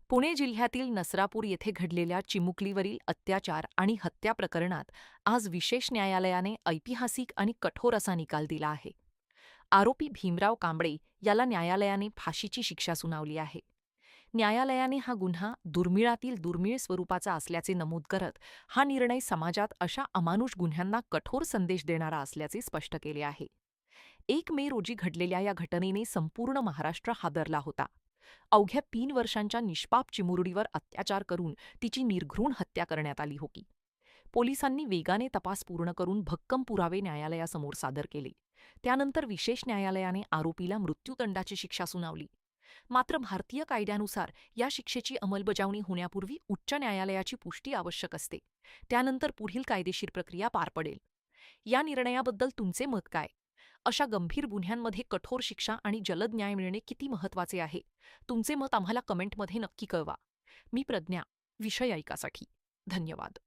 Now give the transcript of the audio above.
पुणे जिल्ह्यातील नसरापूर येथे घडलेल्या चिमुकलीवरील अत्याचार आणि हत्या प्रकरणात आज विशेष न्यायालयाने ऐतिहासिक आणि कठोर असा निकाल दिला आहे. आरोपी भीमराव कांबळे याला न्यायालयाने फाशीची शिक्षा सुनावली आहे. न्यायालयाने हा गुन्हा दुर्मिळातील दुर्मिळ स्वरूपाचा असल्याचे नमूद करत हा निर्णय समाजात अशा अमानुष गुन्ह्यांना कठोर संदेश देणारा असल्याचे स्पष्ट केले आहे. 1 मे रोजी घडलेल्या या घटनेने संपूर्ण महाराष्ट्र हादरला होता. अवघ्या 3 वर्षांच्या निष्पाप चिमुरडीवर अत्याचार करून तिची निर्घृण हत्या करण्यात आली होती. पोलिसांनी वेगाने तपास पूर्ण करून भक्कम पुरावे न्यायालयासमोर सादर केले. त्यानंतर विशेष न्यायालयाने आरोपीला मृत्यूदंडाची शिक्षा सुनावली. मात्र भारतीय कायद्यानुसार या शिक्षेची अंमलबजावणी होण्यापूर्वी उच्च न्यायालयाची पुष्टी आवश्यक असते. त्यानंतर पुढील कायदेशीर प्रक्रिया पार पडेल. या निर्णयाबद्दल तुमचे मत काय? अशा गंभीर गुन्ह्यांमध्ये कठोर शिक्षा आणि जलद न्याय मिळणे किती महत्त्वाचे आहे? तुमचे मत आम्हाला कमेंटमध्ये नक्की कळवा. मी प्रज्ञा, विषय ऐकासाठी. धन्यवाद.